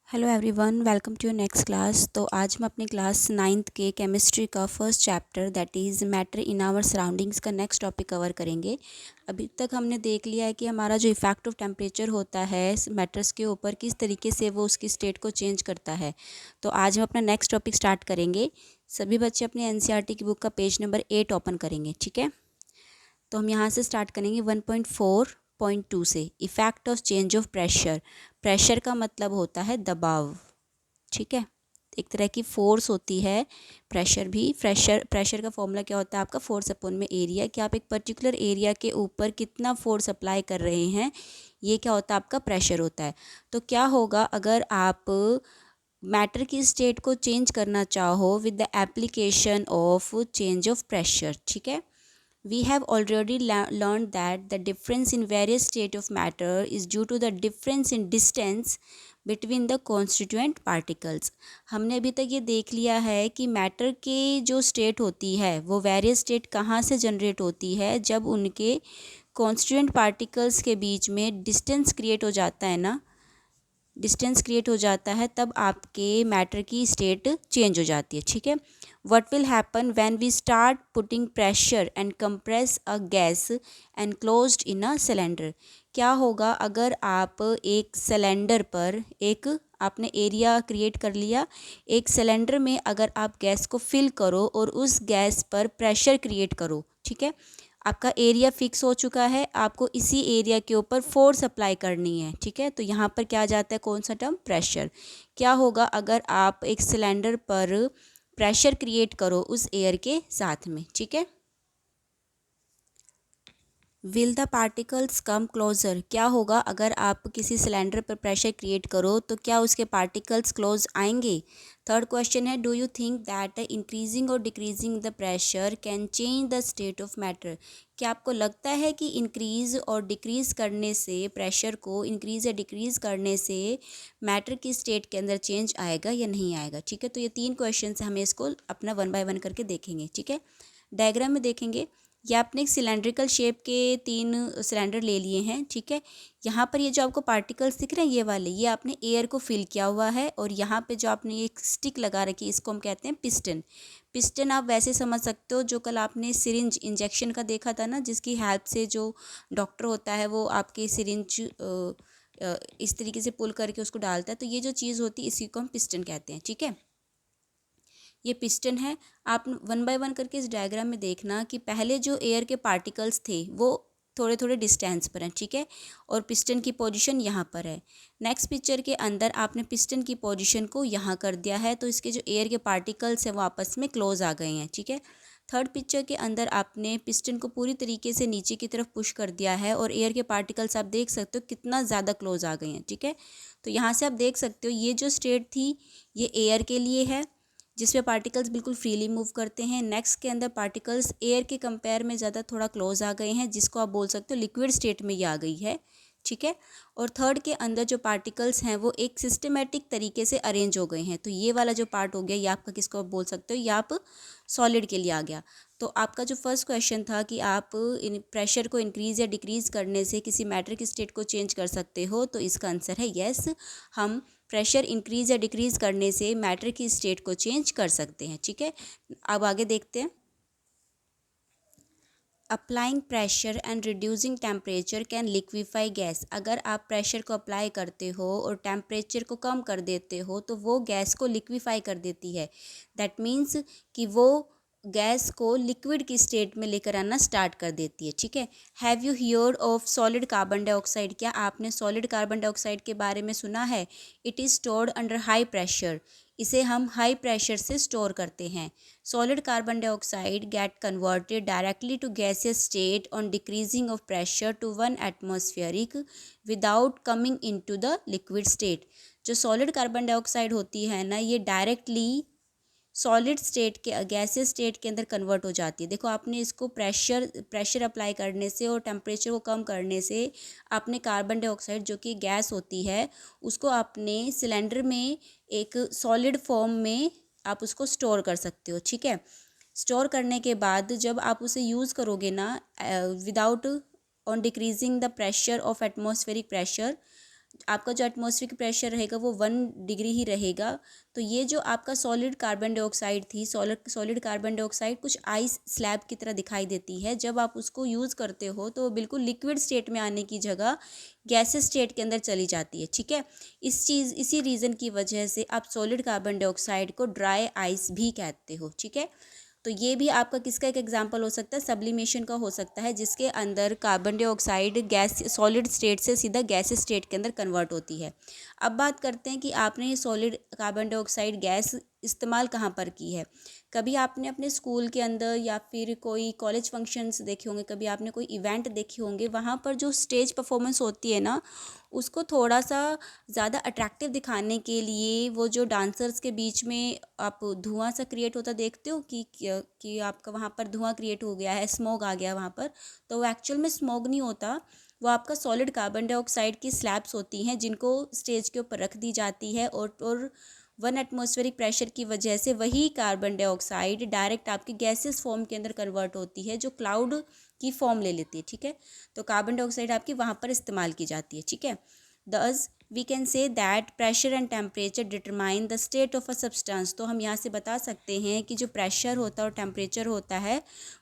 Hello everyone, welcome to your next class. तो आज हम अपनी क्लास 9th के केमिस्ट्री का first chapter that is matter in our surroundings का नेक्स्ट टॉपिक कवर करेंगे। अभी तक हमने देख लिया है कि हमारा जो इफेक्ट ऑफ टेम्परेचर होता है मैटर्स के ऊपर, किस तरीके से वो उसकी स्टेट को चेंज करता है। तो आज हम अपना नेक्स्ट टॉपिक स्टार्ट करेंगे। सभी बच्चे अपनी एनसीईआरटी की बुक का पेज नंबर 8 ओपन करेंगे, ठीक है। तो हम यहाँ से स्टार्ट करेंगे 1.4.2 से। Effect of change of pressure. Pressure का मतलब होता है दबाव, ठीक है। एक तरह की फोर्स होती है प्रेशर भी। प्रेशर का फॉर्मूला क्या होता है आपका, फोर्स अपॉन में एरिया, कि आप एक पर्टिकुलर एरिया के ऊपर कितना फोर्स अप्लाई कर रहे हैं, ये क्या होता है आपका प्रेशर होता है। तो क्या होगा अगर आप मैटर की स्टेट को चेंज करना चाहो with the application of change of pressure, ठीक है। We have already learned that the difference in various state of matter is due to the difference in distance between the constituent particles. हमने अभी तक ये देख लिया है कि मैटर के जो स्टेट होती है वो वेरियस स्टेट कहाँ से जनरेट होती है, जब उनके कॉन्स्टिट्यूएंट पार्टिकल्स के बीच में डिस्टेंस क्रिएट हो जाता है ना, डिस्टेंस क्रिएट हो जाता है, तब आपके मैटर की स्टेट चेंज हो जाती है, ठीक है। what will happen when we start putting pressure and compress a gas enclosed in a cylinder। क्या होगा अगर आप एक सिलेंडर पर, एक आपने एरिया क्रिएट कर लिया, एक सिलेंडर में अगर आप गैस को फिल करो और उस गैस पर प्रेशर क्रिएट करो, ठीक है। आपका एरिया फिक्स हो चुका है, आपको इसी एरिया के ऊपर फोर्स अप्लाई करनी है, ठीक है। तो यहाँ पर क्या आ जाता है, कौन सा टर्म, प्रेशर। क्या होगा अगर आप एक सिलेंडर पर प्रेशर क्रिएट करो उस एयर के साथ में, ठीक है। Will the particles come closer. क्या होगा अगर आप किसी सिलेंडर पर प्रेशर क्रिएट करो तो क्या उसके पार्टिकल्स क्लोज आएंगे। थर्ड क्वेश्चन है, do you think that increasing और decreasing the pressure can change the state of matter. क्या आपको लगता है कि इंक्रीज़ और डिक्रीज़ करने से, प्रेशर को इंक्रीज़ या डिक्रीज़ करने से मैटर की स्टेट के अंदर चेंज आएगा या नहीं आएगा, ठीक है। तो ये 3 क्वेश्चन है, हमें इसको अपना 1 बाय 1 करके देखेंगे, ठीक है। डायग्राम में देखेंगे, ये आपने एक सिलेंड्रिकल शेप के 3 सिलेंडर ले लिए हैं, ठीक है। यहाँ पर ये जो आपको पार्टिकल्स दिख रहे हैं, ये वाले, ये आपने एयर को फिल किया हुआ है, और यहाँ पे जो आपने एक स्टिक लगा रखी है, इसको हम कहते हैं पिस्टन। पिस्टन आप वैसे समझ सकते हो, जो कल आपने सिरिंज इंजेक्शन का देखा था ना, जिसकी हेल्प से जो डॉक्टर होता है वो आपके सिरिंज इस तरीके से पुल करके उसको डालता है। तो ये जो चीज़ होती है इसी को हम पिस्टन कहते हैं, ठीक है। ये पिस्टन है। आप 1 बाय 1 करके इस डायग्राम में देखना कि पहले जो एयर के पार्टिकल्स थे वो थोड़े थोड़े डिस्टेंस पर हैं, ठीक है, और पिस्टन की पोजीशन यहाँ पर है। नेक्स्ट पिक्चर के अंदर आपने पिस्टन की पोजीशन को यहाँ कर दिया है, तो इसके जो एयर के पार्टिकल्स हैं वो आपस में क्लोज आ गए हैं, ठीक है। थर्ड पिक्चर के अंदर आपने पिस्टन को पूरी तरीके से नीचे की तरफ पुश कर दिया है, और एयर के पार्टिकल्स आप देख सकते हो कितना ज़्यादा क्लोज आ गए हैं, ठीक है। तो यहाँ से आप देख सकते हो ये जो स्टेट थी ये एयर के लिए है, जिसमें पार्टिकल्स बिल्कुल फ्रीली मूव करते हैं। नेक्स्ट के अंदर पार्टिकल्स एयर के कंपेयर में ज़्यादा थोड़ा क्लोज आ गए हैं, जिसको आप बोल सकते हो लिक्विड स्टेट में ये आ गई है, ठीक है। और थर्ड के अंदर जो पार्टिकल्स हैं वो एक सिस्टमेटिक तरीके से अरेंज हो गए हैं। तो ये वाला जो पार्ट हो गया, ये आपका किसको आप बोल सकते हो, ये आप सॉलिड के लिए आ गया। तो आपका जो फर्स्ट क्वेश्चन था कि आप इन प्रेशर को इंक्रीज़ या डिक्रीज़ करने से किसी मैटर की स्टेट को चेंज कर सकते हो, तो इसका आंसर है येस, हम प्रेशर इंक्रीज़ या डिक्रीज़ करने से मैटर की स्टेट को चेंज कर सकते हैं, ठीक है। अब आगे देखते हैं। Applying pressure and reducing temperature can liquefy gas. अगर आप प्रेशर को अप्लाई करते हो और टेम्परेचर को कम कर देते हो तो वो गैस को लिक्विफाई कर देती है। दैट मीन्स कि वो गैस को लिक्विड की स्टेट में लेकर आना स्टार्ट कर देती है, ठीक है। Have you heard of solid carbon dioxide. क्या आपने सॉलिड कार्बन डाइऑक्साइड के बारे में सुना है। It is stored under high pressure. इसे हम हाई प्रेशर से स्टोर करते हैं। Solid carbon dioxide get converted directly to gaseous state on decreasing of pressure to 1 atmospheric without coming into the liquid state। जो सॉलिड कार्बन डाइऑक्साइड होती है ना, ये डायरेक्टली सॉलिड स्टेट के, गैसियस स्टेट के अंदर कन्वर्ट हो जाती है। देखो आपने इसको प्रेशर अप्लाई करने से और टेम्परेचर को कम करने से आपने कार्बन डाइऑक्साइड जो कि गैस होती है उसको आपने सिलेंडर में एक सॉलिड फॉर्म में आप उसको स्टोर कर सकते हो, ठीक है। स्टोर करने के बाद जब आप उसे यूज़ करोगे ना, without on decreasing the pressure of atmospheric pressure, आपका जो एटमॉस्फेरिक प्रेशर रहेगा वो 1 डिग्री ही रहेगा। तो ये जो आपका सॉलिड कार्बन डाइऑक्साइड थी, सॉलिड कार्बन डाइऑक्साइड कुछ आइस स्लैब की तरह दिखाई देती है। जब आप उसको यूज़ करते हो तो बिल्कुल लिक्विड स्टेट में आने की जगह गैसेस स्टेट के अंदर चली जाती है, ठीक है। इसी रीज़न की वजह से आप सॉलिड कार्बन डाइऑक्साइड को ड्राई आइस भी कहते हो, ठीक है। तो ये भी आपका किसका एक एग्जांपल हो सकता है, सब्लिमेशन का हो सकता है, जिसके अंदर carbon dioxide gas solid state से सीधा गैस स्टेट के अंदर कन्वर्ट होती है। अब बात करते हैं कि आपने ये सॉलिड कार्बन डाइऑक्साइड गैस इस्तेमाल कहाँ पर की है। कभी आपने अपने स्कूल के अंदर या फिर कोई कॉलेज फंक्शंस देखे होंगे, कभी आपने कोई इवेंट देखे होंगे, वहाँ पर जो स्टेज परफॉर्मेंस होती है ना, उसको थोड़ा सा ज़्यादा अट्रैक्टिव दिखाने के लिए वो जो डांसर्स के बीच में आप धुआं सा क्रिएट होता देखते हो कि आपका वहाँ पर धुआं क्रिएट हो गया है, स्मोक आ गया वहाँ पर, तो वो एक्चुअल में स्मोक नहीं होता, वो आपका सॉलिड कार्बन डाइऑक्साइड की स्लैब्स होती हैं जिनको स्टेज के ऊपर रख दी जाती है और 1 एटमॉस्फेरिक प्रेशर की वजह से वही कार्बन डाइऑक्साइड डायरेक्ट आपकी गैसेस फॉर्म के अंदर कन्वर्ट होती है, जो क्लाउड की फॉर्म ले लेती है, ठीक है। तो कार्बन डाइऑक्साइड आपकी वहाँ पर इस्तेमाल की जाती है, ठीक है। Thus, we can say that pressure and temperature determine the state of a substance। तो हम यहाँ से बता सकते हैं कि जो प्रेशर होता है और टेम्परेचर होता है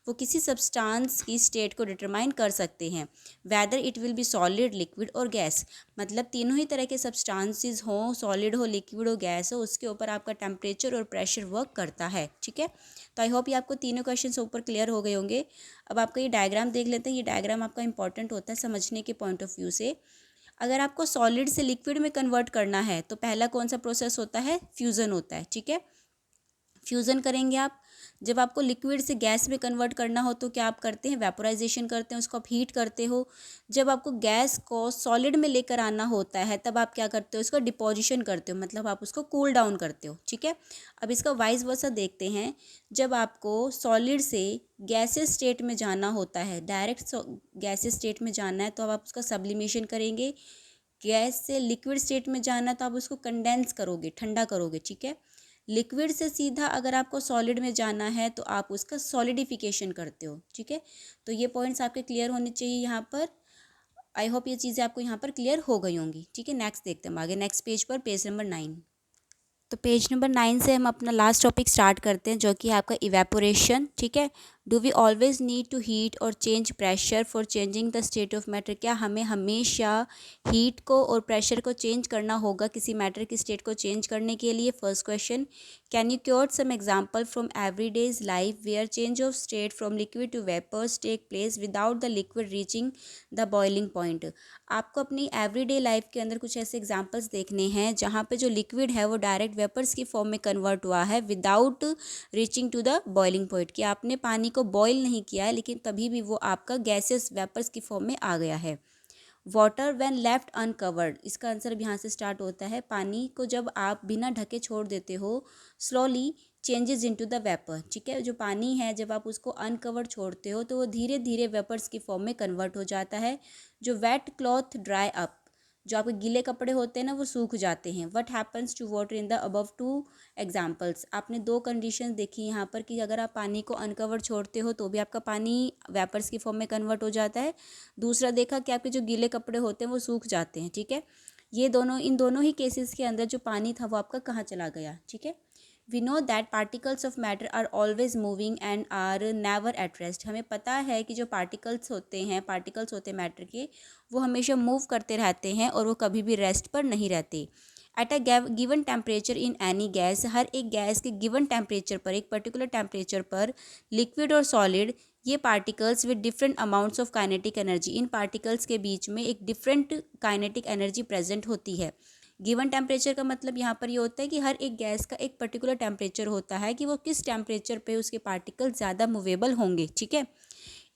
वो किसी सब्सटेंस की स्टेट को डिटरमाइन कर सकते हैं, whether it will be solid, liquid और गैस। मतलब तीनों ही तरह के सब्सटेंसेस हों, सॉलिड हो, लिक्विड हो, गैस हो, उसके ऊपर आपका टेम्परेचर और प्रेशर वर्क करता है, ठीक है। तो आई होप ये आपको तीनों क्वेश्चन ऊपर क्लियर हो गए होंगे। अब आपका ये डायग्राम देख लेते हैं। ये डायग्राम आपका इंपॉर्टेंट होता है समझने के पॉइंट ऑफ व्यू से। अगर आपको सॉलिड से लिक्विड में कन्वर्ट करना है तो पहला कौन सा प्रोसेस होता है, फ्यूज़न होता है, ठीक है। फ्यूज़न करेंगे आप। जब आपको लिक्विड से गैस में कन्वर्ट करना हो तो क्या आप करते हैं, वेपोराइजेशन करते हैं, उसको आप हीट करते हो। जब आपको गैस को सॉलिड में लेकर आना होता है तब आप क्या करते हो, इसको डिपोजिशन करते हो, मतलब आप उसको कूल डाउन करते हो, ठीक है। अब इसका वाइस वर्सा देखते हैं। जब आपको सॉलिड से गैसेस स्टेट में जाना होता है, डायरेक्ट गैसेस स्टेट में जाना है तो अब आप उसका सब्लिमेशन करेंगे। गैस से लिक्विड स्टेट में जाना तो आप उसको कंडेंस करोगे, ठंडा करोगे, ठीक है। लिक्विड से सीधा अगर आपको सॉलिड में जाना है तो आप उसका सॉलिडिफिकेशन करते हो, ठीक है। तो ये पॉइंट्स आपके क्लियर होने चाहिए यहाँ पर। आई होप ये चीज़ें आपको यहाँ पर क्लियर हो गई होंगी, ठीक है। नेक्स्ट देखते हैं हम आगे, नेक्स्ट पेज पर, पेज नंबर 9। तो पेज नंबर 9 से हम अपना लास्ट टॉपिक स्टार्ट करते हैं, जो कि है आपका इवेपोरेशन, ठीक है। Do we always need to heat और change pressure for changing the state of matter. क्या हमें हमेशा हीट को और प्रेशर को चेंज करना होगा किसी मैटर की स्टेट को चेंज करने के लिए। First question, can you quote some example from every days life where change of state from liquid to vapours take place without the liquid reaching the boiling point. आपको अपनी everyday life के अंदर कुछ ऐसे examples देखने हैं जहाँ पे जो लिक्विड है वो डायरेक्ट वेपर्स की फॉर्म में कन्वर्ट हुआ है without reaching to the boiling point, कि आपने पानी को बॉईल नहीं किया है लेकिन तभी भी वो आपका गैसेस वेपर्स की फॉर्म में आ गया है। वाटर व्हेन लेफ्ट अनकवर्ड, इसका आंसर अब यहाँ से स्टार्ट होता है। पानी को जब आप बिना ढके छोड़ देते हो, slowly changes into the vapour, ठीक है। जो पानी है जब आप उसको अनकवर्ड छोड़ते हो तो वो धीरे धीरे वेपर्स की फॉर्म में कन्वर्ट हो जाता है। जो वेट क्लॉथ ड्राई अप, जो आपके गीले कपड़े होते हैं ना वो सूख जाते हैं। What happens to water in the above two examples. आपने दो कंडीशन देखी यहाँ पर कि अगर आप पानी को अनकवर्ड छोड़ते हो तो भी आपका पानी वेपर्स की फॉर्म में कन्वर्ट हो जाता है। दूसरा देखा कि आपके जो गीले कपड़े होते हैं वो सूख जाते हैं, ठीक है। ये दोनों, इन दोनों ही केसेस के अंदर जो पानी था वो आपका कहाँ चला गया, ठीक है। We know that particles of matter are always moving and are never at rest. हमें पता है कि जो पार्टिकल्स होते हैं मैटर के, वो हमेशा मूव करते रहते हैं और वो कभी भी रेस्ट पर नहीं रहते। At a given temperature in any gas, हर एक गैस के गिवन टेम्परेचर पर, एक पर्टिकुलर टेम्परेचर पर, लिक्विड और सॉलिड, ये particles with different amounts of kinetic energy, इन पार्टिकल्स के बीच में एक डिफरेंट काइनेटिक एनर्जी प्रेजेंट होती है। गिवन टेम्परेचर का मतलब यहाँ पर ये होता है कि हर एक गैस का एक पर्टिकुलर टेम्परेचर होता है कि वो किस टेम्परेचर पे उसके पार्टिकल ज़्यादा मूवेबल होंगे, ठीक है।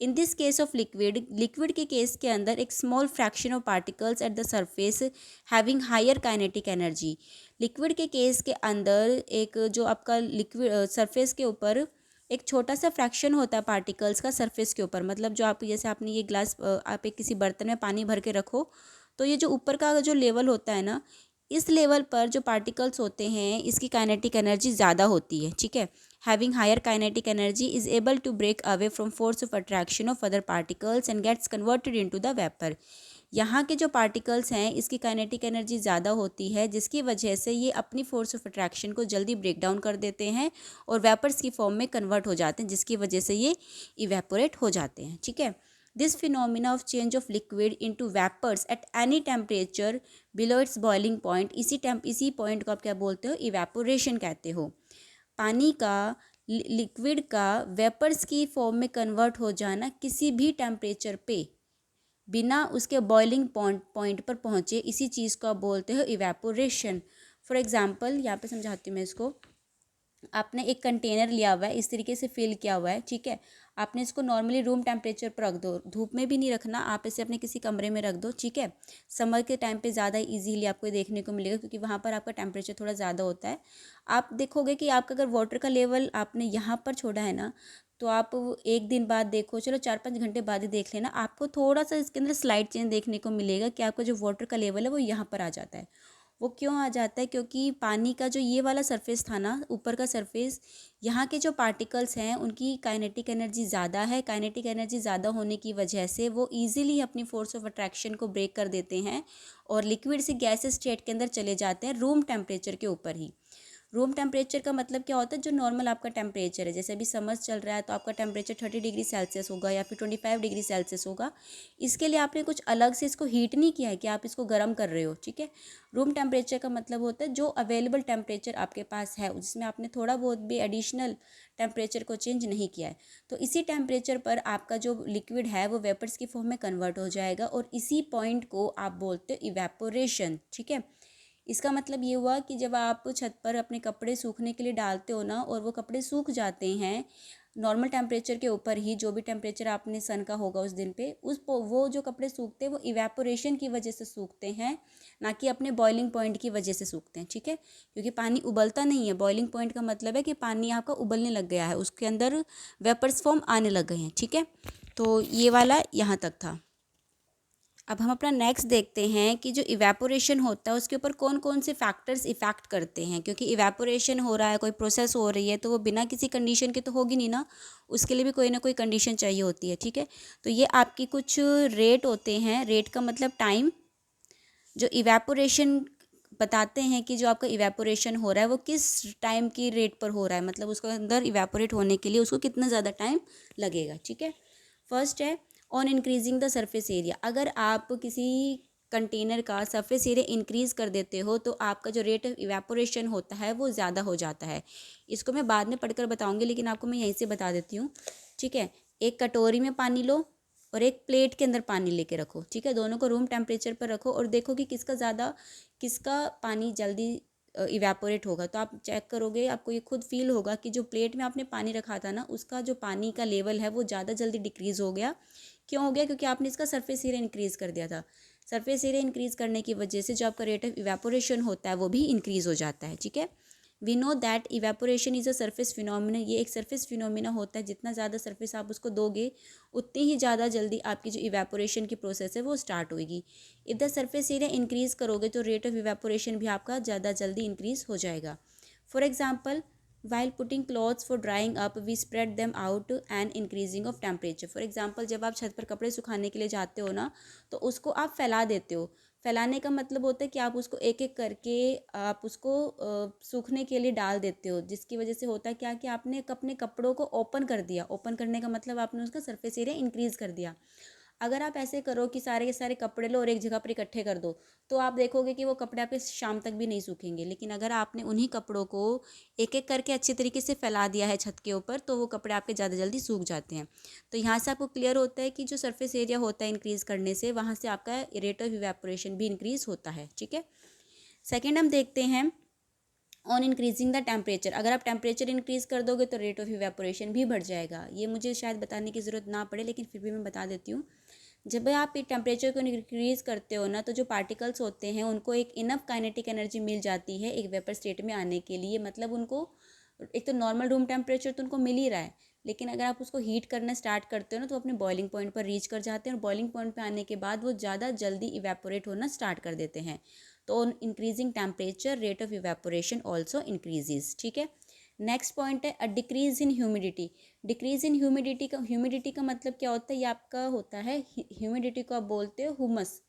In this case of liquid के केस के अंदर एक small fraction of particles at the surface having higher kinetic energy. Liquid के केस के अंदर एक जो आपका लिक्विड सरफेस के ऊपर एक छोटा सा फ्रैक्शन होता है पार्टिकल्स का सरफेस के ऊपर, मतलब जो आप जैसे आपने ये ग्लास आप एक किसी बर्तन में पानी भर के रखो तो ये जो ऊपर का जो लेवल होता है ना, इस लेवल पर जो पार्टिकल्स होते हैं इसकी काइनेटिक एनर्जी ज़्यादा होती है, ठीक है। Having higher kinetic energy is able to break away from force of attraction of other particles and gets converted into the vapour. यहाँ के जो पार्टिकल्स हैं इसकी काइनेटिक एनर्जी ज़्यादा होती है, जिसकी वजह से ये अपनी फोर्स ऑफ अट्रैक्शन को जल्दी ब्रेक डाउन कर देते हैं और वेपर्स की फॉर्म में कन्वर्ट हो जाते हैं, जिसकी वजह से ये इवेपोरेट हो जाते हैं। ठीक है, this phenomena of change of liquid into vapours at any temperature below its boiling point, इसी पॉइंट को आप क्या बोलते हो, इवेपोरेशन कहते हो। पानी का लिक्विड का वेपर्स की फॉर्म में कन्वर्ट हो जाना किसी भी टेम्परेचर पे बिना उसके बॉइलिंग पॉइंट पर पहुँचे, इसी चीज़ को आप बोलते हो इवेपोरेशन। फॉर एग्जांपल यहाँ पे समझाती हूँ मैं इसको। आपने एक कंटेनर लिया हुआ है, इस तरीके से फिल किया हुआ है, ठीक है। आपने इसको नॉर्मली रूम टेम्परेचर पर रख दो, धूप में भी नहीं रखना, आप इसे अपने किसी कमरे में रख दो, ठीक है। समर के टाइम पे ज़्यादा इजीली आपको देखने को मिलेगा, क्योंकि वहाँ पर आपका टेम्परेचर थोड़ा ज़्यादा होता है। आप देखोगे कि आपका अगर वाटर का लेवल आपने यहाँ पर छोड़ा है ना, तो आप एक दिन बाद देखो, चलो 4-5 घंटे बाद ही देख लेना, आपको थोड़ा सा इसके अंदर स्लाइड चेंज देखने को मिलेगा कि आपका जो वाटर का लेवल है वो यहाँ पर आ जाता है। वो क्यों आ जाता है? क्योंकि पानी का जो ये वाला सरफेस था ना, ऊपर का सरफेस, यहाँ के जो पार्टिकल्स हैं उनकी काइनेटिक एनर्जी ज़्यादा है। काइनेटिक एनर्जी ज़्यादा होने की वजह से वो ईजिली अपनी फोर्स ऑफ अट्रैक्शन को ब्रेक कर देते हैं और लिक्विड से गैसेस स्टेट के अंदर चले जाते हैं रूम टेम्परेचर के ऊपर ही। रूम टेम्परेचर का मतलब क्या होता है? जो नॉर्मल आपका टेम्परेचर है, जैसे अभी समर्स चल रहा है तो आपका टेम्परेचर 30 डिग्री सेल्सियस होगा या फिर 25 डिग्री सेल्सियस होगा। इसके लिए आपने कुछ अलग से इसको हीट नहीं किया है कि आप इसको गर्म कर रहे हो, ठीक है। रूम टेम्परेचर का मतलब होता है जो अवेलेबल टेम्परेचर आपके पास है, जिसमें आपने थोड़ा बहुत भी एडिशनल टेम्परेचर को चेंज नहीं किया है। तो इसी टेम्परेचर पर आपका जो लिक्विड है वो वेपर्स की फॉर्म में कन्वर्ट हो जाएगा और इसी पॉइंट को आप बोलते हो इवेपोरेशन, ठीक है। इसका मतलब ये हुआ कि जब आप छत पर अपने कपड़े सूखने के लिए डालते हो ना, और वो कपड़े सूख जाते हैं नॉर्मल टेम्परेचर के ऊपर ही, जो भी टेम्परेचर आपने सन का होगा उस दिन पे, वो जो कपड़े सूखते हैं वो इवेपोरेशन की वजह से सूखते हैं, ना कि अपने बॉइलिंग पॉइंट की वजह से सूखते हैं, ठीक है। क्योंकि पानी उबलता नहीं है। बॉइलिंग पॉइंट का मतलब है कि पानी आपका उबलने लग गया है, उसके अंदर वेपर्स फॉर्म आने लग गए हैं, ठीक है। तो ये वाला यहाँ तक था। अब हम अपना नेक्स्ट देखते हैं कि जो इवेपोरेशन होता है उसके ऊपर कौन कौन से फैक्टर्स इफ़ेक्ट करते हैं। क्योंकि इवेपोरेशन हो रहा है, कोई प्रोसेस हो रही है, तो वो बिना किसी कंडीशन के तो होगी नहीं ना, उसके लिए भी कोई ना कोई कंडीशन चाहिए होती है, ठीक है। तो ये आपकी कुछ रेट होते हैं। रेट का मतलब टाइम। जो इवेपोरेशन बताते हैं कि जो आपका इवेपोरेशन हो रहा है वो किस टाइम की रेट पर हो रहा है, मतलब उसके अंदर इवेपोरेट होने के लिए उसको कितना ज़्यादा टाइम लगेगा, ठीक है। फर्स्ट है on increasing the surface area. अगर आप किसी कंटेनर का सरफेस एरिया इंक्रीज़ कर देते हो तो आपका जो रेट ऑफ इवेपोरेशन होता है वो ज़्यादा हो जाता है। इसको मैं बाद में पढ़कर बताऊँगी, लेकिन आपको मैं यहीं से बता देती हूँ, ठीक है। एक कटोरी में पानी लो और एक प्लेट के अंदर पानी लेके रखो, ठीक है। दोनों को रूम टेम्परेचर पर रखो और देखो कि किसका पानी जल्दी इवेपोरेट होगा। तो आप चेक करोगे, आपको ये खुद फील होगा कि जो प्लेट में आपने पानी रखा था ना, उसका जो पानी का लेवल है वो ज़्यादा जल्दी डिक्रीज़ हो गया। क्यों हो गया? क्योंकि आपने इसका सरफेस एरिया इंक्रीज़ कर दिया था। सरफेस एरिया इंक्रीज़ करने की वजह से जो आपका रेट ऑफ इवेपोरेशन होता है वो भी इंक्रीज़ हो जाता है, ठीक है। We know that evaporation is a surface phenomena. ये एक सरफेस फिनोमिना होता है। जितना ज़्यादा सरफेस आप उसको दोगे उतनी ही ज़्यादा जल्दी आपकी जो इवेपोरेशन की प्रोसेस है वो स्टार्ट होगी। If the surface area increase करोगे तो रेट ऑफ इवेपोरेशन भी आपका ज़्यादा जल्दी इंक्रीज़ हो जाएगा। For example, while putting clothes for drying up we spread them out and increasing of temperature। For example, जब आप छत पर कपड़े सुखाने के लिए जाते हो ना, तो उसको आप फैला देते हो। फैलाने का मतलब होता है कि आप उसको एक एक करके आप उसको सूखने के लिए डाल देते हो, जिसकी वजह से होता है क्या कि आपने अपने कपड़ों को ओपन कर दिया। ओपन करने का मतलब आपने उसका सरफेस एरिया इंक्रीज़ कर दिया। अगर आप ऐसे करो कि सारे के सारे कपड़े लो और एक जगह पर इकट्ठे कर दो, तो आप देखोगे कि वो कपड़े आपके शाम तक भी नहीं सूखेंगे। लेकिन अगर आपने उन्हीं कपड़ों को एक एक करके अच्छे तरीके से फैला दिया है छत के ऊपर, तो वो कपड़े आपके ज़्यादा जल्दी सूख जाते हैं। तो यहाँ से आपको क्लियर होता है कि जो सरफेस एरिया होता है इंक्रीज़ करने से, वहाँ से आपका रेट ऑफ इवेपोरेशन भी इंक्रीज़ होता है, ठीक है। सेकेंड हम देखते हैं ऑन इंक्रीजिंग द टेम्परेचर। अगर आप टेम्परेचर इंक्रीज़ कर दोगे तो रेट ऑफ इवेपोरेशन भी बढ़ जाएगा। ये मुझे शायद बताने की ज़रूरत ना पड़े, लेकिन फिर भी मैं बता देती हूँ। जब भी आप टेम्परेचर को इंक्रीज़ करते हो ना, तो जो पार्टिकल्स होते हैं उनको एक इनफ काइनेटिक एनर्जी मिल जाती है एक वेपर स्टेट में आने के लिए। मतलब उनको एक तो नॉर्मल रूम टेम्परेचर तो उनको मिल ही रहा है, लेकिन अगर आप उसको हीट करना स्टार्ट करते हो ना, तो अपने बॉइलिंग पॉइंट पर रीच कर जाते हैं और बॉइलिंग पॉइंट पर आने के बाद वो ज़्यादा जल्दी इवेपोरेट होना स्टार्ट कर देते हैं। तो on increasing temperature rate of evaporation also increases, ठीक है। नेक्स्ट पॉइंट है a decrease in humidity. Decrease in humidity का मतलब क्या होता है? ये आपका होता है ह्यूमिडिटी को आप बोलते हो हुमस।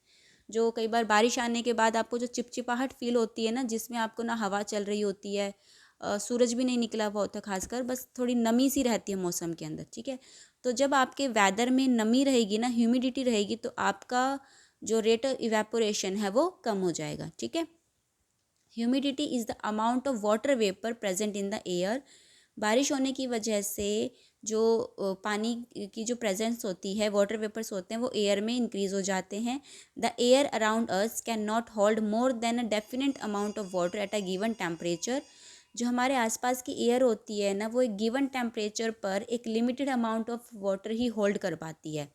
जो कई बार बारिश आने के बाद आपको जो चिपचिपाहट फील होती है ना, जिसमें आपको ना हवा चल रही होती है, सूरज भी नहीं निकला हुआ होता, खासकर बस थोड़ी नमी सी रहती है मौसम के अंदर, ठीक है। तो जब आपके वेदर में नमी रहेगी ना, ह्यूमिडिटी रहेगी, तो आपका जो रेट ऑफ इवेपोरेशन है वो कम हो जाएगा, ठीक है। Humidity is the amount of water vapour present in the air. बारिश होने की वजह से जो पानी की जो प्रेजेंस होती है, वाटर वेपर्स होते हैं, वो एयर में इंक्रीज हो जाते हैं। The air around us can not hold more than a definite amount of water at a given temperature. जो हमारे आसपास की एयर होती है ना, वो एक गिवन टेम्परेचर पर एक limited amount of water he hold कर पाती है।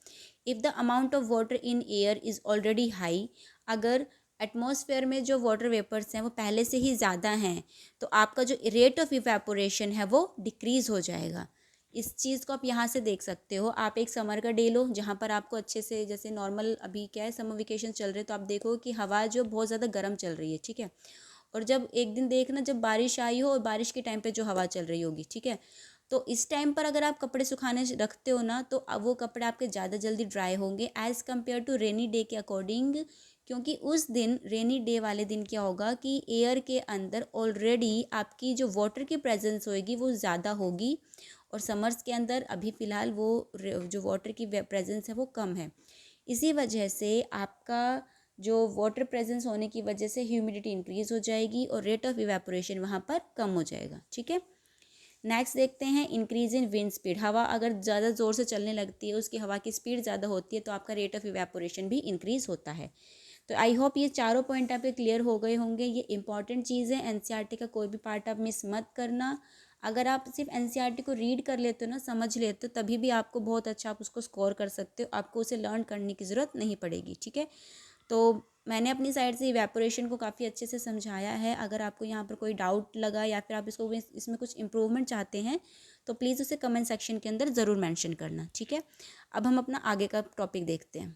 If the amount of water in air is already high, अगर एटमॉस्फेयर में जो वाटर वेपर्स हैं वो पहले से ही ज़्यादा हैं, तो आपका जो रेट ऑफ इवेपोरेशन है वो डिक्रीज़ हो जाएगा। इस चीज़ को आप यहाँ से देख सकते हो। आप एक समर का डे लो जहाँ पर आपको अच्छे से, जैसे नॉर्मल अभी क्या है, समर वेकेशन चल रहे, तो आप देखो कि हवा जो बहुत ज़्यादा गर्म चल रही है, ठीक है। और जब एक दिन देखना जब बारिश आई हो और बारिश के टाइम पे जो हवा चल रही होगी, ठीक है, तो इस टाइम पर अगर आप कपड़े सुखाने रखते हो ना, तो अब वो कपड़े आपके ज़्यादा जल्दी ड्राई होंगे as compare to rainy day के अकॉर्डिंग। क्योंकि उस दिन, रेनी डे वाले दिन क्या होगा कि एयर के अंदर ऑलरेडी आपकी जो वाटर की प्रेजेंस होएगी वो ज़्यादा होगी, और समर्स के अंदर अभी फ़िलहाल वो जो वाटर की प्रेजेंस है वो कम है। इसी वजह से आपका जो वाटर प्रेजेंस होने की वजह से ह्यूमिडिटी इंक्रीज़ हो जाएगी और रेट ऑफ इवेपोरेशन वहाँ पर कम हो जाएगा, ठीक है। नेक्स्ट देखते हैं इंक्रीज इन विंड स्पीड। हवा अगर ज़्यादा ज़ोर से चलने लगती है, उसकी हवा की स्पीड ज़्यादा होती है, तो आपका रेट ऑफ इवेपोरेशन भी इंक्रीज़ होता है। तो आई होप ये चारों पॉइंट आपके क्लियर हो गए होंगे। ये इंपॉर्टेंट चीज़ है, एनसीईआरटी का कोई भी पार्ट आप मिस मत करना। अगर आप सिर्फ एनसीईआरटी को रीड कर लेते हो ना, समझ लेते हो, तभी भी आपको बहुत अच्छा आप उसको स्कोर कर सकते हो, आपको उसे लर्न करने की ज़रूरत नहीं पड़ेगी, ठीक है। तो मैंने अपनी साइड से इवेपोरेशन को काफ़ी अच्छे से समझाया है। अगर आपको यहाँ पर कोई डाउट लगा या फिर आप इसमें कुछ इम्प्रूवमेंट चाहते हैं, तो प्लीज़ उसे कमेंट सेक्शन के अंदर ज़रूर मेंशन करना, ठीक है। अब हम अपना आगे का टॉपिक देखते हैं।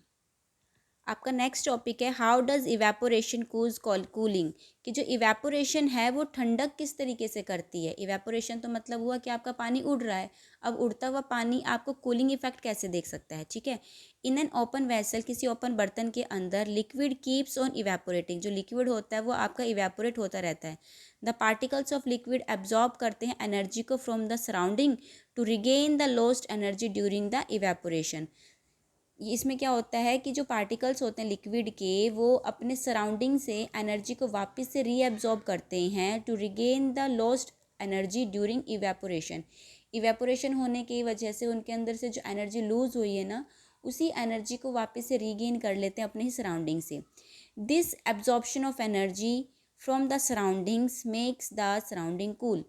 आपका नेक्स्ट टॉपिक है हाउ डज़ इवेपोरेशन कूज कूलिंग, कि जो इवेपोरेशन है वो ठंडक किस तरीके से करती है। इवेपोरेशन तो मतलब हुआ कि आपका पानी उड़ रहा है, अब उड़ता हुआ पानी आपको कूलिंग इफेक्ट कैसे देख सकता है, ठीक है। इन एन ओपन वेसल, किसी ओपन बर्तन के अंदर लिक्विड कीप्स ऑन इवेपोरेटिंग, जो लिक्विड होता है वो आपका इवेपोरेट होता रहता है। The particles of liquid absorb करते हैं एनर्जी को from the surrounding to regain the lost energy during the evaporation. इसमें क्या होता है कि जो पार्टिकल्स होते हैं लिक्विड के, वो अपने सराउंडिंग से एनर्जी को वापस से रीअब्जॉर्ब करते हैं to regain the lost energy during evaporation. Evaporation होने की वजह से उनके अंदर से जो एनर्जी लूज़ हुई है ना, उसी एनर्जी को वापस से रीगेन कर लेते हैं अपने ही सराउंडिंग से। This absorption of energy from the surroundings makes the surrounding cool.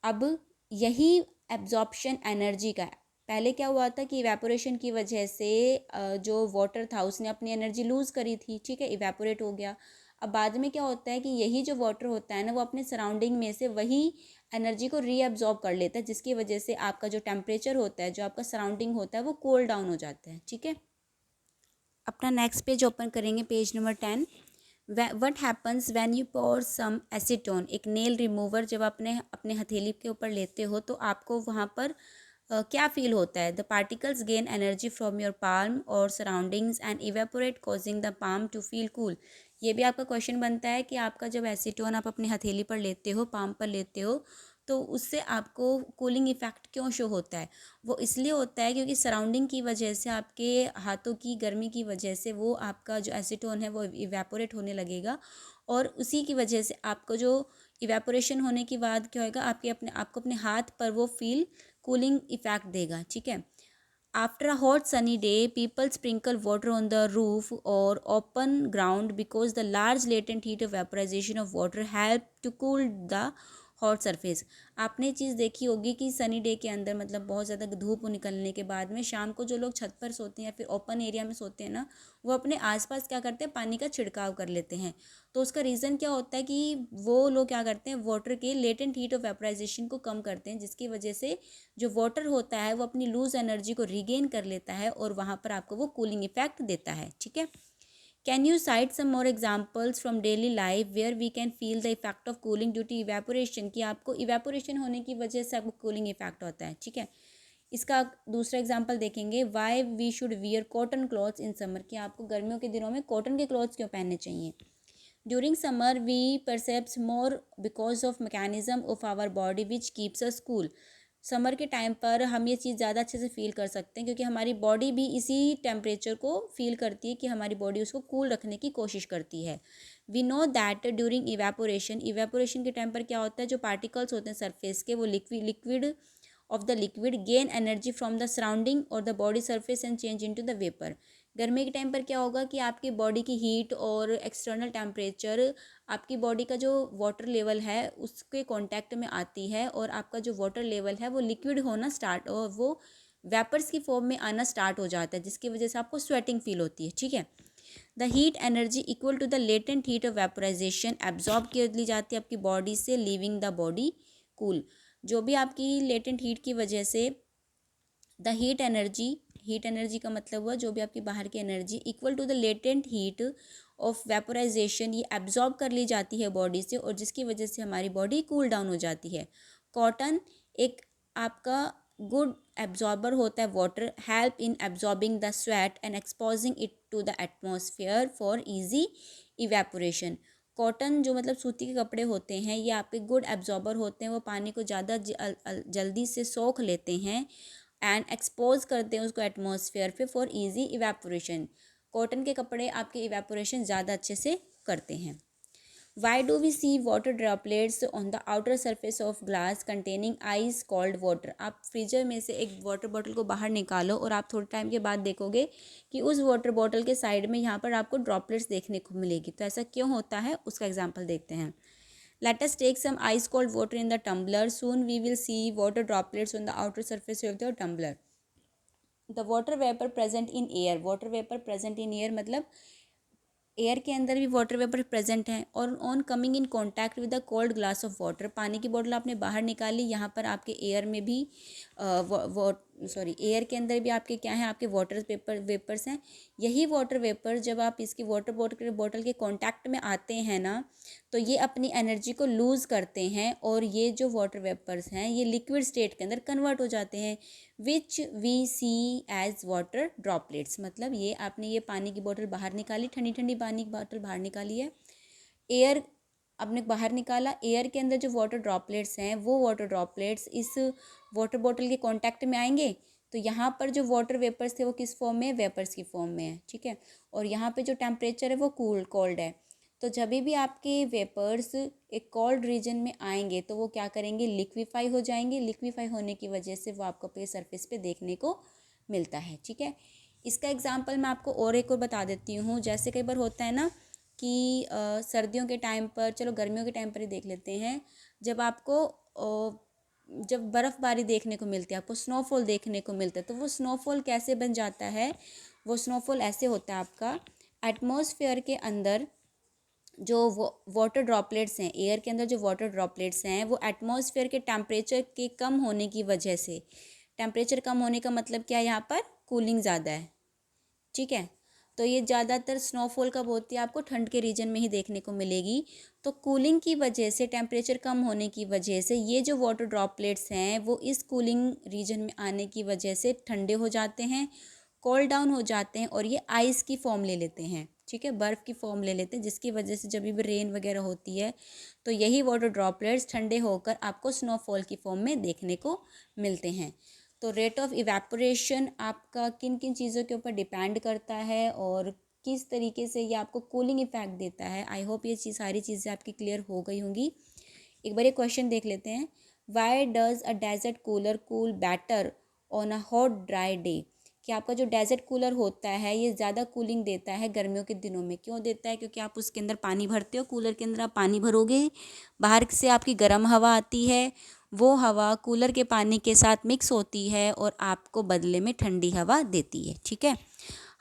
अब यही एब्जॉर्प्शन एनर्जी का, पहले क्या हुआ था कि इवेपोरेशन की वजह से जो वाटर था उसने अपनी एनर्जी लूज़ करी थी, ठीक है, इवेपोरेट हो गया। अब बाद में क्या होता है कि यही जो वाटर होता है ना, वो अपने सराउंडिंग में से वही एनर्जी को रीअब्जॉर्ब कर लेता है, जिसकी वजह से आपका जो टेम्परेचर होता है, जो आपका सराउंडिंग होता है, वो कूल डाउन हो जाता है, ठीक है। अपना नेक्स्ट पेज ओपन करेंगे, page number 10। What happens when you pour some acetone, एक नेल रिमूवर जब अपने अपने हथेली के ऊपर लेते हो तो आपको वहाँ पर क्या फील होता है। The particles gain energy from your palm और surroundings and evaporate causing the palm to feel cool. ये भी आपका क्वेश्चन बनता है कि आपका जब एसीटोन आप अपनी हथेली पर लेते हो, पाम पर लेते हो, तो उससे आपको कूलिंग इफेक्ट क्यों शो होता है। वो इसलिए होता है क्योंकि सराउंडिंग की वजह से, आपके हाथों की गर्मी की वजह से, वो आपका जो एसीटोन है वो इवेपोरेट होने लगेगा, और उसी की वजह से आपको जो इवेपोरेशन होने के बाद क्या होएगा, आपको अपने हाथ पर वो फील कूलिंग इफेक्ट देगा, ठीक है। After a hot sunny day people sprinkle water on the roof और open ground because the large latent heat of vaporization of water help to cool the hot surface. आपने चीज़ देखी होगी कि sunny day के अंदर, मतलब बहुत ज़्यादा धूप निकलने के बाद में शाम को जो लोग छत पर सोते हैं या फिर ओपन एरिया में सोते हैं ना, वो अपने आसपास क्या करते हैं, पानी का छिड़काव कर लेते हैं। तो उसका रीज़न क्या होता है कि वो लोग क्या करते हैं, वाटर के लेटेंट हीट ऑफ वेपराइजेशन को कम करते हैं, जिसकी वजह से जो वाटर होता है वो अपनी लूज़ एनर्जी को रीगेन कर लेता है और वहाँ पर आपको वो कूलिंग इफेक्ट देता है, ठीक है। Can you cite some more examples from daily life where we can feel the effect of cooling due to evaporation, कि आपको इवेपोरेशन होने की वजह से आपको कूलिंग इफेक्ट होता है, ठीक है। इसका दूसरा एग्जांपल देखेंगे, why we should wear cotton clothes in summer, कि आपको गर्मियों के दिनों में कॉटन के क्लॉथ्स क्यों पहनने चाहिए। During summer we perspire more because of mechanism of our body which keeps us cool. Summer के टाइम पर हम ये चीज़ ज़्यादा अच्छे से फील कर सकते हैं क्योंकि हमारी बॉडी भी इसी टेम्परेचर को फील करती है कि हमारी बॉडी उसको कूल रखने की कोशिश करती है। We know that during evaporation के टाइम पर क्या होता है, जो पार्टिकल्स होते हैं सरफेस के, वो liquid of the liquid gain energy from the surrounding or the body surface and change into the vapor। गर्मी के टाइम पर क्या होगा कि आपकी बॉडी की हीट और एक्सटर्नल टेम्परेचर आपकी बॉडी का जो वाटर लेवल है उसके कांटेक्ट में आती है और आपका जो वाटर लेवल है वो लिक्विड होना स्टार्ट और वो वेपर्स की फॉर्म में आना स्टार्ट हो जाता है, जिसकी वजह से आपको स्वेटिंग फील होती है। ठीक है, the heat energy equal to the latent heat of vaporisation absorb कर ली जाती है आपकी बॉडी से, लीविंग द बॉडी कूल। जो भी आपकी लेटेंट हीट की वजह से द हीट एनर्जी का मतलब हुआ जो भी आपकी बाहर की energy equal to the latent heat of vaporisation, ये एब्जॉर्ब कर ली जाती है बॉडी से और जिसकी वजह से हमारी बॉडी कूल डाउन हो जाती है। कॉटन एक आपका गुड एब्जॉर्बर होता है water, help in absorbing the sweat and exposing it to the atmosphere for easy evaporation. Cotton जो मतलब सूती के कपड़े होते हैं ये आपके गुड एब्जॉर्बर होते हैं, वो पानी को ज़्यादा जल्दी से सोख लेते हैं एंड एक्सपोज करते हैं उसको एटमॉस्फेयर पे फॉर इजी इवेपोरेशन। कॉटन के कपड़े आपके इवेपोरेशन ज़्यादा अच्छे से करते हैं। Why do we see water droplets on the outer surface of glass containing ice cold water. आप फ्रीजर में से एक वाटर बॉटल को बाहर निकालो और आप थोड़े टाइम के बाद देखोगे कि उस वाटर बॉटल के साइड में यहाँ पर आपको ड्रॉपलेट्स देखने को मिलेगी। तो ऐसा क्यों होता है उसका एग्जाम्पल देखते हैं। Let us take some ice cold water in the tumbler. Soon we will see water droplets on the outer surface of the tumbler. The water vapor present in air. Water vapor present in air मतलब air के अंदर भी water vapour present है और on coming in contact with the cold glass of water. पानी की बोतल आपने बाहर निकाली, यहाँ पर आपके एयर में भी एयर के अंदर भी आपके क्या है, आपके वाटर वेपर्स हैं। यही वाटर वेपर जब आप इसकी वाटर बॉटल के कांटेक्ट में आते हैं ना, तो ये अपनी एनर्जी को लूज़ करते हैं और ये जो वाटर वेपर्स हैं ये लिक्विड स्टेट के अंदर कन्वर्ट हो जाते हैं, which we see as water droplets. मतलब ये आपने ये पानी की बोतल बाहर निकाली, ठंडी ठंडी पानी की बोतल बाहर निकाली है, एयर आपने बाहर निकाला, एयर के अंदर जो वाटर ड्रॉपलेट्स हैं वो वाटर ड्रॉपलेट्स इस वाटर बॉटल के कांटेक्ट में आएंगे, तो यहाँ पर जो वाटर वेपर्स थे वो किस फॉर्म में है, वेपर्स की फॉर्म में है। ठीक है, और यहाँ पे जो टेम्परेचर है वो कोल्ड है। तो जब भी आपके वेपर्स एक कोल्ड रीजन में आएंगे तो वो क्या करेंगे, लिक्विफाई हो जाएंगे। लिक्विफाई होने की वजह से वो आपको पे सरफेस पे देखने को मिलता है। ठीक है, इसका एग्जांपल मैं आपको और एक और बता देती हूँ। जैसे कई बार होता है ना कि सर्दियों के टाइम पर, चलो गर्मियों के टाइम पर ही देख लेते हैं, जब आपको जब बर्फ़बारी देखने को मिलती है, आपको स्नोफॉल देखने को मिलता है, तो वो स्नोफॉल कैसे बन जाता है, वो स्नोफॉल ऐसे होता है आपका एटमॉस्फेयर के अंदर जो वाटर ड्रॉपलेट्स हैं, एयर के अंदर जो वाटर ड्रॉपलेट्स हैं वो एटमॉस्फेयर के टेम्परेचर के कम होने की वजह से, टेम्परेचर कम होने का मतलब क्या है, यहाँ पर कूलिंग ज़्यादा है। ठीक है, तो ये ज़्यादातर स्नोफॉल कब होती है, आपको ठंड के रीजन में ही देखने को मिलेगी। तो कूलिंग की वजह से, टेम्परेचर कम होने की वजह से ये जो वाटर ड्रॉपलेट्स हैं वो इस कूलिंग रीजन में आने की वजह से ठंडे हो जाते हैं, कोल्ड डाउन हो जाते हैं और ये आइस की फॉर्म ले लेते हैं। ठीक है, बर्फ़ की फॉर्म ले लेते हैं, जिसकी वजह से जब भी रेन वगैरह होती है तो यही वाटर ड्रॉपलेट्स ठंडे होकर आपको स्नोफॉल की फॉर्म में देखने को मिलते हैं। तो रेट ऑफ इवेपोरेशन आपका किन किन चीज़ों के ऊपर डिपेंड करता है और किस तरीके से ये आपको कूलिंग इफेक्ट देता है। आई होप ये सारी चीज़ें आपकी क्लियर हो गई होंगी। एक बार ये क्वेश्चन देख लेते हैं, why does a desert cooler cool better on a hot dry day. कि आपका जो डेजर्ट कूलर होता है ये ज़्यादा कूलिंग देता है गर्मियों के दिनों में। क्यों देता है, क्योंकि आप उसके अंदर पानी भरते हो, कूलर के अंदर आप पानी भरोगे, बाहर से आपकी गर्म हवा आती है, वो हवा कूलर के पानी के साथ मिक्स होती है और आपको बदले में ठंडी हवा देती है। ठीक है,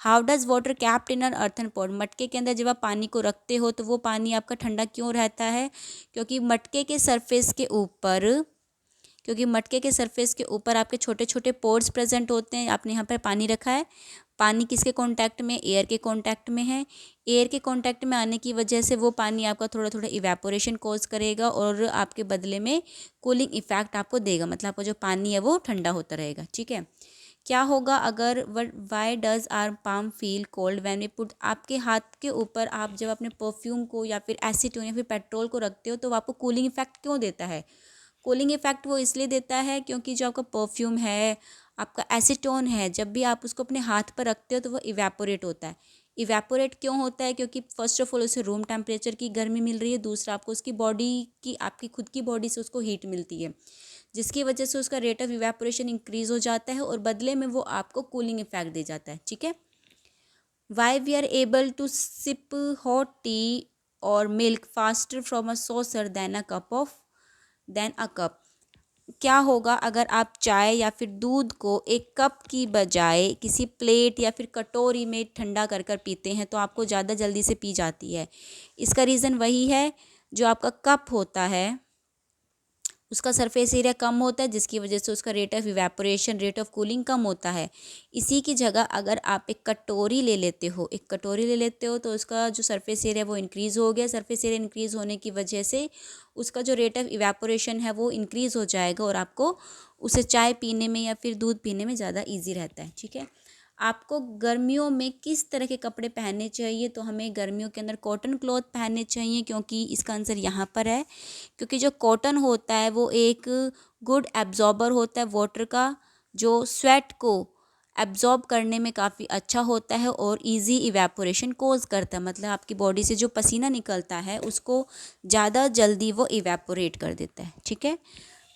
how does water kept in a earthen pot. मटके के अंदर जब आप पानी को रखते हो तो वो पानी आपका ठंडा क्यों रहता है, क्योंकि मटके के सरफेस के ऊपर आपके छोटे छोटे पोर्स प्रेजेंट होते हैं। आपने यहाँ पर पानी रखा है, पानी किसके कांटेक्ट में, एयर के कांटेक्ट में है। एयर के कांटेक्ट में आने की वजह से वो पानी आपका थोड़ा थोड़ा इवेपोरेशन कॉज करेगा और आपके बदले में कूलिंग इफेक्ट आपको देगा, मतलब आपका जो पानी है वो ठंडा होता रहेगा, ठीक है। क्या होगा अगर why does our palm feel cold when we put, आपके हाथ के ऊपर आप जब अपने परफ्यूम को या फिर एसीटोन या फिर पेट्रोल को रखते हो तो वो आपको कूलिंग इफेक्ट क्यों देता है? कूलिंग इफेक्ट वो इसलिए देता है क्योंकि जो आपका परफ्यूम है, आपका एसीटोन है, जब भी आप उसको अपने हाथ पर रखते हो तो वो इवेपोरेट होता है। इवेपोरेट क्यों होता है? क्योंकि फर्स्ट ऑफ ऑल उसे रूम टेम्परेचर की गर्मी मिल रही है, दूसरा आपको उसकी बॉडी की, आपकी खुद की बॉडी से उसको हीट मिलती है, जिसकी वजह से उसका रेट ऑफ इवेपोरेशन इंक्रीज हो जाता है और बदले में वो आपको कूलिंग इफेक्ट दे जाता है, ठीक है। Why we are able to sip hot tea और milk faster from a saucer than a cup. क्या होगा अगर आप चाय या फिर दूध को एक कप की बजाय किसी प्लेट या फिर कटोरी में ठंडा कर कर पीते हैं तो आपको ज़्यादा जल्दी से पी जाती है? इसका रीज़न वही है, जो आपका कप होता है उसका सरफेस एरिया कम होता है, जिसकी वजह से उसका rate of evaporation, rate of cooling कम होता है। इसी की जगह अगर आप एक कटोरी ले लेते हो, तो उसका जो सरफेस एरिया वो इंक्रीज़ हो गया। सरफेस एरिया इंक्रीज़ होने की वजह से उसका जो रेट ऑफ इवेपोरेशन है वो इंक्रीज़ हो जाएगा और आपको उसे चाय पीने में या फिर दूध पीने में ज़्यादा ईजी रहता है, ठीक है। आपको गर्मियों में किस तरह के कपड़े पहनने चाहिए? तो हमें गर्मियों के अंदर कॉटन क्लॉथ पहनने चाहिए, क्योंकि इसका आंसर यहाँ पर है, क्योंकि जो कॉटन होता है वो एक गुड एब्जॉर्बर होता है वाटर का, जो स्वेट को एब्जॉर्ब करने में काफ़ी अच्छा होता है और इजी इवेपोरेशन कोज करता है, मतलब आपकी बॉडी से जो पसीना निकलता है उसको ज़्यादा जल्दी वो इवेपोरेट कर देता है, ठीक है।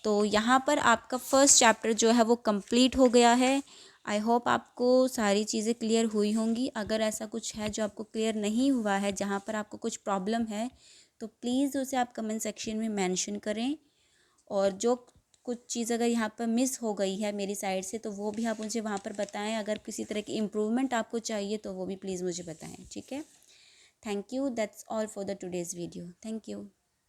तो यहाँ पर आपका फर्स्ट चैप्टर जो है वो कंप्लीट हो गया है। आई होप आपको सारी चीज़ें क्लियर हुई होंगी। अगर ऐसा कुछ है जो आपको क्लियर नहीं हुआ है, जहाँ पर आपको कुछ प्रॉब्लम है, तो प्लीज़ उसे आप कमेंट सेक्शन में मेंशन करें। और जो कुछ चीज़ अगर यहाँ पर मिस हो गई है मेरी साइड से तो वो भी आप मुझे वहाँ पर बताएं। अगर किसी तरह की इम्प्रूवमेंट आपको चाहिए तो वो भी प्लीज़ मुझे बताएं, ठीक है। Thank you, that's all for the today's video. Thank you.